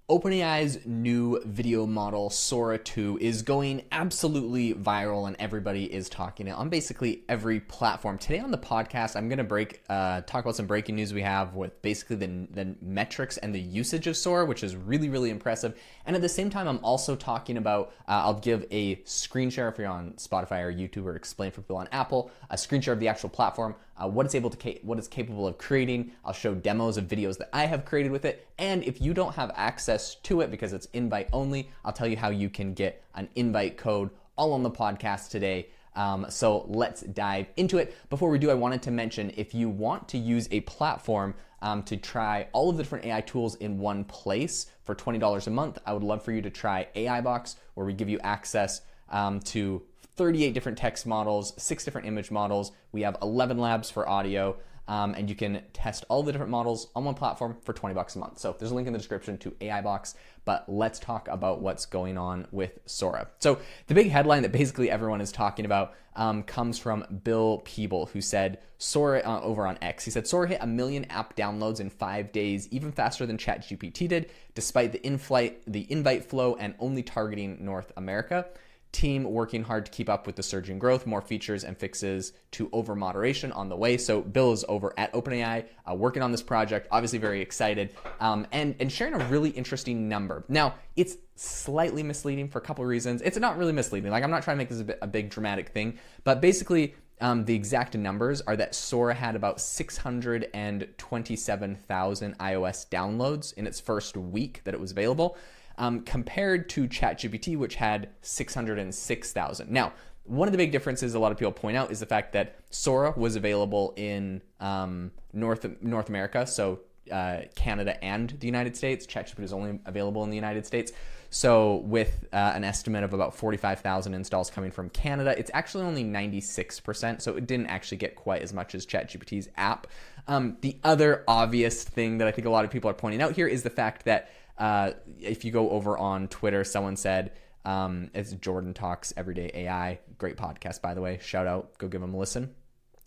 OpenAI's new video model, Sora 2, is going absolutely viral and everybody is talking it on basically every platform. Today on the podcast, I'm going to talk about some breaking news we have with basically the metrics and the usage of Sora, which is really, really impressive. And at the same time, I'm also talking about, I'll give a screen share if you're on Spotify or YouTube, or explain for people on Apple, a screen share of the actual platform, what it's capable of creating. I'll show demos of videos that I have created with it. And if you don't have access to it because it's invite only, I'll tell you how you can get an invite code all on the podcast today. So let's dive into it. Before we do, I wanted to mention, if you want to use a platform to try all of the different AI tools in one place for $20 a month, I would love for you to try AI Box, where we give you access to 38 different text models, 6 different image models. We have 11 labs for audio, and you can test all the different models on one platform for $20 a month. So there's a link in the description to AI Box, but let's talk about what's going on with Sora. So the big headline that basically everyone is talking about comes from Bill Peeble, who said Sora over on X. He said Sora hit 1 million app downloads in 5 days, even faster than ChatGPT did, despite the invite flow and only targeting North America. Team working hard to keep up with the surging growth, more features and fixes to over moderation on the way. So Bill is over at OpenAI working on this project, obviously very excited, and sharing a really interesting number. Now, it's slightly misleading for a couple of reasons. It's not really misleading. Like, I'm not trying to make this a big dramatic thing, but basically the exact numbers are that Sora had about 627,000 iOS downloads in its first week that it was available, compared to ChatGPT, which had 606,000. Now, one of the big differences a lot of people point out is the fact that Sora was available in North America, so Canada and the United States. ChatGPT is only available in the United States. So with an estimate of about 45,000 installs coming from Canada, it's actually only 96%, so it didn't actually get quite as much as ChatGPT's app. The other obvious thing that I think a lot of people are pointing out here is the fact that if you go over on Twitter, someone said, it's Jordan Talks Everyday AI, great podcast, by the way, shout out, go give him a listen.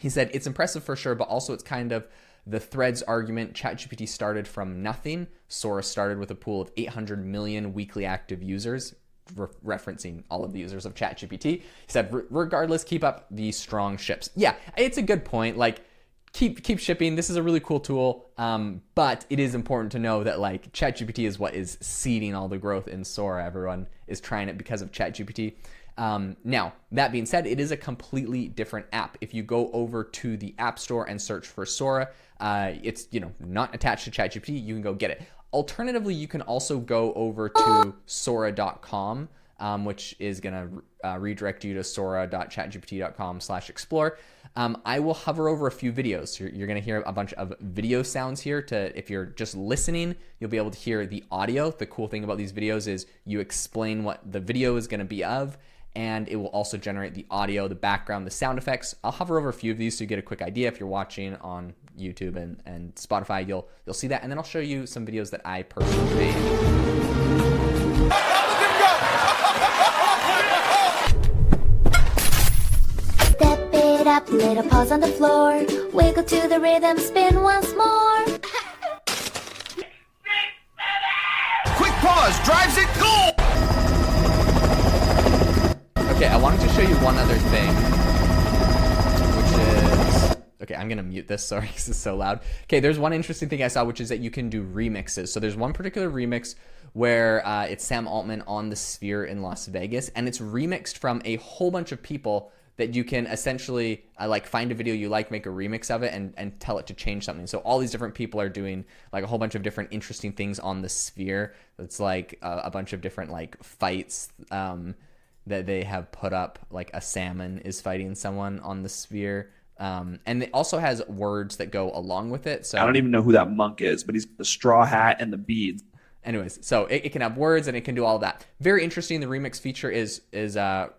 He said, it's impressive for sure, but also it's kind of the threads argument. ChatGPT started from nothing. Sora started with a pool of 800 million weekly active users, referencing all of the users of ChatGPT. He said, regardless, keep up the strong ships. Yeah, it's a good point. Like, keep shipping. This is a really cool tool, but it is important to know that, like, ChatGPT is what is seeding all the growth in Sora. Everyone is trying it because of ChatGPT. Now, that being said, it is a completely different app. If you go over to the App Store and search for Sora, it's not attached to ChatGPT. You can go get it. Alternatively, you can also go over to Sora.com, which is going to redirect you to sora.chatgpt.com/explore. I will hover over a few videos. So you're going to hear a bunch of video sounds here. If you're just listening, you'll be able to hear the audio. The cool thing about these videos is you explain what the video is going to be of, and it will also generate the audio, the background, the sound effects. I'll hover over a few of these so you get a quick idea. If you're watching on YouTube and Spotify, you'll see that. And then I'll show you some videos that I personally made. Up, little paws on the floor, wiggle to the rhythm, spin once more. Quick pause drives it, goal! Okay, I wanted to show you one other thing, which is, okay, I'm gonna mute this, sorry, because it's so loud. Okay, there's one interesting thing I saw, which is that you can do remixes. So there's one particular remix where it's Sam Altman on the Sphere in Las Vegas, and it's remixed from a whole bunch of people that you can essentially like find a video you like, make a remix of it, and tell it to change something. So all these different people are doing like a whole bunch of different interesting things on the Sphere. It's like a bunch of different like fights that they have put up, like a salmon is fighting someone on the Sphere. And it also has words that go along with it. So I don't even know who that monk is, but he's the straw hat and the beads. Anyways, so it can have words and it can do all of that. Very interesting. The remix feature is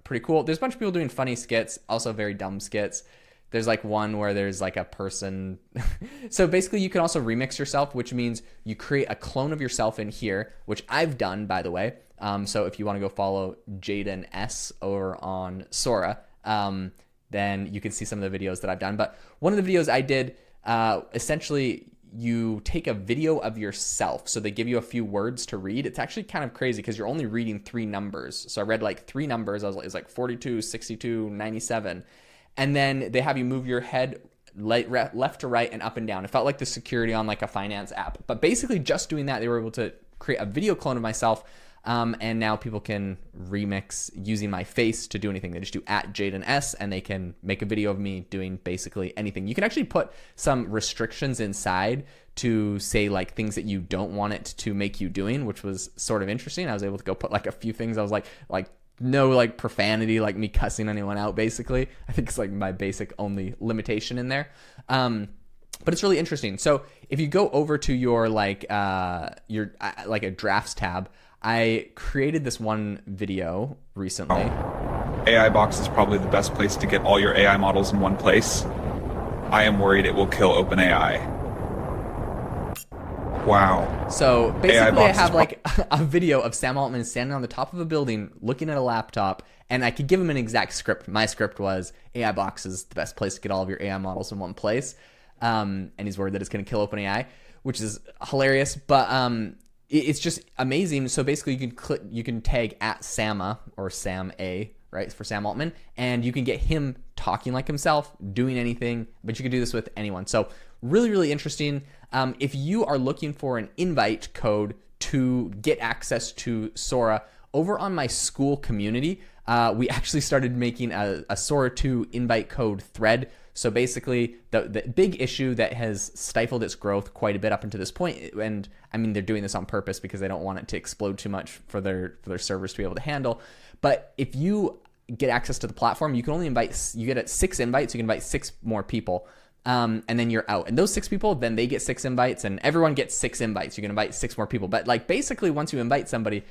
pretty cool. There's a bunch of people doing funny skits, also very dumb skits. There's like one where there's like a person. So basically you can also remix yourself, which means you create a clone of yourself in here, which I've done, by the way. So if you want to go follow Jaden S over on Sora, then you can see some of the videos that I've done. But one of the videos I did, essentially you take a video of yourself. So they give you a few words to read. It's actually kind of crazy because you're only reading 3 numbers. So I read like 3 numbers. It was like 42, 62, 97. And then they have you move your head left to right and up and down. It felt like the security on like a finance app. But basically just doing that, they were able to create a video clone of myself. And now people can remix using my face to do anything. They just do @JadenS and they can make a video of me doing basically anything. You can actually put some restrictions inside to say like things that you don't want it to make you doing, which was sort of interesting. I was able to go put like a few things. I was like no like profanity, like me cussing anyone out basically. I think it's like my basic only limitation in there. But it's really interesting. So if you go over to your like a drafts tab, I created this one video recently. AI Box is probably the best place to get all your AI models in one place. I am worried it will kill OpenAI. Wow. So basically I have like a video of Sam Altman standing on the top of a building looking at a laptop, and I could give him an exact script. My script was AI Box is the best place to get all of your AI models in one place. And he's worried that it's going to kill OpenAI, which is hilarious. But it's just amazing. So basically you can tag @Sama or Sam A, right, for Sam Altman, and you can get him talking like himself, doing anything, but you can do this with anyone. So really, really interesting. If you are looking for an invite code to get access to Sora, over on my school community, we actually started making a Sora 2 invite code thread. So basically, the big issue that has stifled its growth quite a bit up until this point, and I mean, they're doing this on purpose because they don't want it to explode too much for their servers to be able to handle. But if you get access to the platform, you can only you get 6 invites, you can invite 6 more people, and then you're out. And those 6 people, then they get 6 invites, and everyone gets 6 invites. You can invite 6 more people. But like basically, once you invite somebody,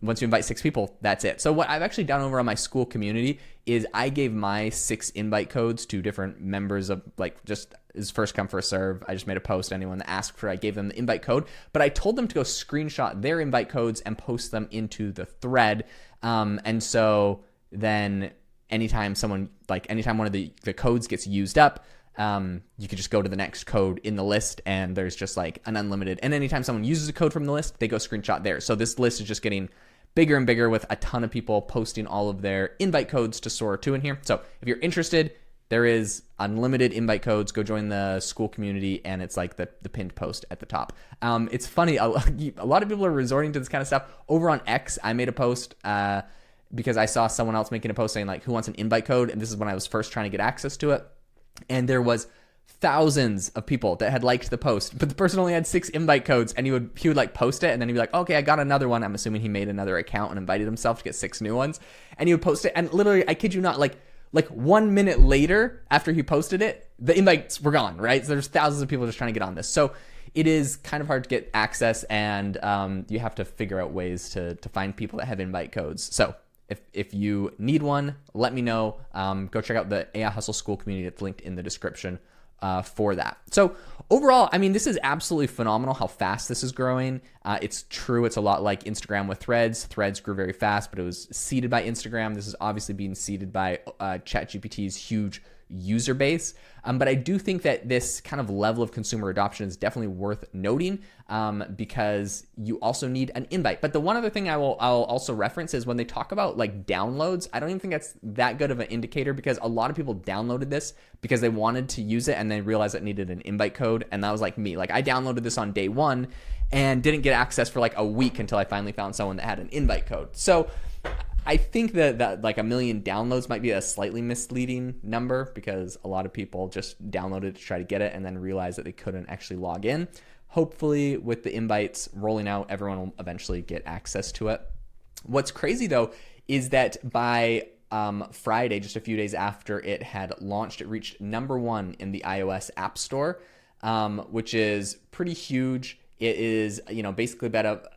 once you invite 6 people, that's it. So what I've actually done over on my school community is I gave my 6 invite codes to different members of, like, just is first come first serve. I just made a post. Anyone that asked for it, I gave them the invite code, but I told them to go screenshot their invite codes and post them into the thread. And so then anytime one of the codes gets used up, you could just go to the next code in the list, and there's just like an unlimited. And anytime someone uses a code from the list, they go screenshot there. So this list is just getting bigger and bigger with a ton of people posting all of their invite codes to Sora 2 in here. So if you're interested, there is unlimited invite codes. Go join the school community, and it's like the pinned post at the top. It's funny. A lot of people are resorting to this kind of stuff. Over on X, I made a post because I saw someone else making a post saying like, who wants an invite code? And this is when I was first trying to get access to it. And there was thousands of people that had liked the post, but the person only had 6 invite codes, and he would like post it, and then he'd be like, okay, I got another one. I'm assuming he made another account and invited himself to get 6 new ones, and he would post it, and literally, I kid you not, like 1 minute later after he posted it, the invites were gone, right? So there's thousands of people just trying to get on this. So it is kind of hard to get access, and you have to figure out ways to find people that have invite codes. So if you need one, let me know. Go check out the AI Hustle School community that's linked in the description for that. So overall, I mean, this is absolutely phenomenal how fast this is growing. It's true. It's a lot like Instagram with Threads. Threads grew very fast, but it was seeded by Instagram. This is obviously being seeded by ChatGPT's huge user base. But I do think that this kind of level of consumer adoption is definitely worth noting because you also need an invite. But the one other thing I'll also reference is when they talk about like downloads, I don't even think that's that good of an indicator, because a lot of people downloaded this because they wanted to use it and then realized it needed an invite code. And that was like me. Like I downloaded this on day 1 and didn't get access for like a week until I finally found someone that had an invite code. So I think that like 1 million downloads might be a slightly misleading number, because a lot of people just downloaded it to try to get it and then realized that they couldn't actually log in. Hopefully with the invites rolling out, everyone will eventually get access to it. What's crazy though is that by Friday, just a few days after it had launched, it reached #1 in the iOS App Store, which is pretty huge. It is, basically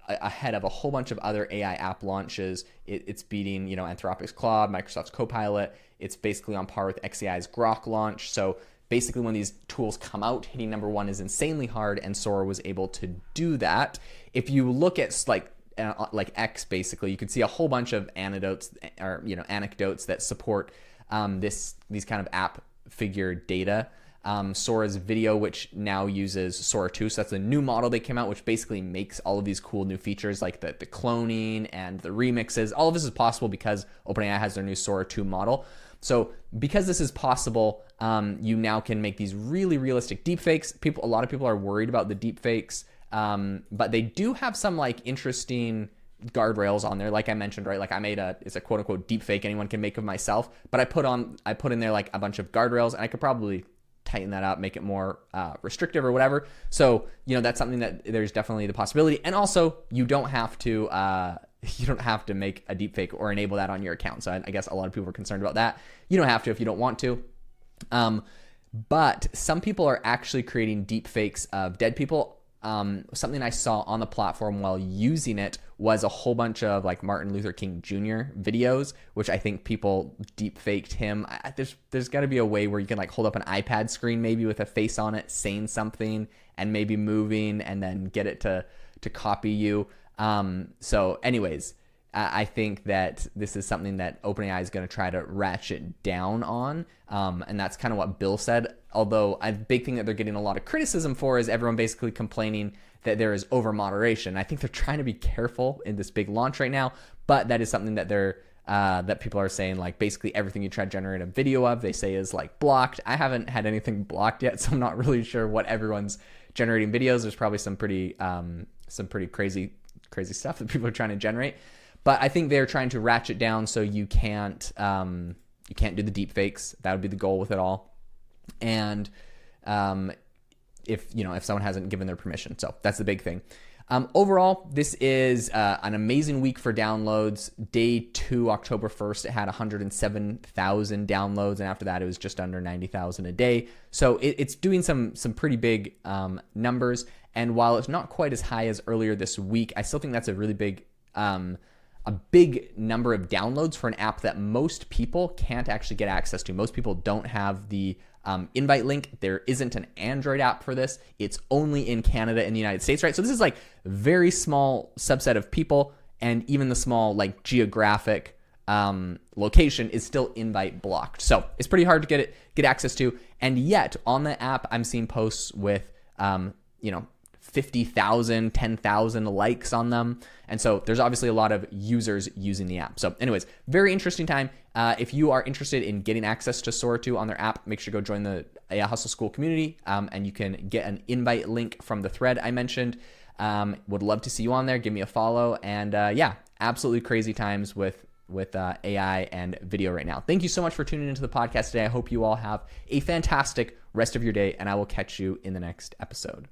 ahead of a whole bunch of other AI app launches. It's beating, Anthropic's Claude, Microsoft's Copilot. It's basically on par with XAI's Grok launch. So basically when these tools come out, hitting #1 is insanely hard, and Sora was able to do that. If you look at like X, basically, you can see a whole bunch of anecdotes that support these kind of app figure data. Sora's video, which now uses Sora 2. So that's a new model they came out, which basically makes all of these cool new features like the cloning and the remixes. All of this is possible because OpenAI has their new Sora 2 model. So because this is possible, you now can make these really realistic deepfakes. A lot of people are worried about the deepfakes, but they do have some like interesting guardrails on there. Like I mentioned, right? Like I made it's a quote unquote deepfake anyone can make of myself, but I put in there like a bunch of guardrails, and I could probably tighten that up, make it more restrictive or whatever. So, that's something that there's definitely the possibility. And also you don't have to make a deepfake or enable that on your account. So I guess a lot of people are concerned about that. You don't have to if you don't want to. But some people are actually creating deepfakes of dead people. Something I saw on the platform while using it was a whole bunch of like Martin Luther King Jr. videos, which I think people deepfaked him. There's got to be a way where you can like hold up an iPad screen maybe with a face on it, saying something and maybe moving, and then get it to copy you. So anyways, I think that this is something that OpenAI is going to try to ratchet down on. And that's kind of what Bill said. Although a big thing that they're getting a lot of criticism for is everyone basically complaining that there is over moderation. I think they're trying to be careful in this big launch right now, but that is something that that people are saying, like basically everything you try to generate a video of, they say is like blocked. I haven't had anything blocked yet, so I'm not really sure what everyone's generating videos. There's probably some pretty crazy stuff that people are trying to generate. But I think they're trying to ratchet down so you can't do the deep fakes. That would be the goal with it all. And if someone hasn't given their permission. So that's the big thing. Overall, this is an amazing week for downloads. Day 2, October 1st, it had 107,000 downloads. And after that, it was just under 90,000 a day. So it's doing some pretty big numbers. And while it's not quite as high as earlier this week, I still think that's a really big number of downloads for an app that most people can't actually get access to. Most people don't have the invite link. There isn't an Android app for this. It's only in Canada and the United States, right? So this is like very small subset of people, and even the small like geographic location is still invite blocked. So it's pretty hard to get access to. And yet on the app, I'm seeing posts with 50,000, 10,000 likes on them. And so there's obviously a lot of users using the app. So anyways, very interesting time. If you are interested in getting access to Sora 2 on their app, make sure to go join the AI Hustle School community, and you can get an invite link from the thread I mentioned. Would love to see you on there. Give me a follow. And absolutely crazy times with AI and video right now. Thank you so much for tuning into the podcast today. I hope you all have a fantastic rest of your day, and I will catch you in the next episode.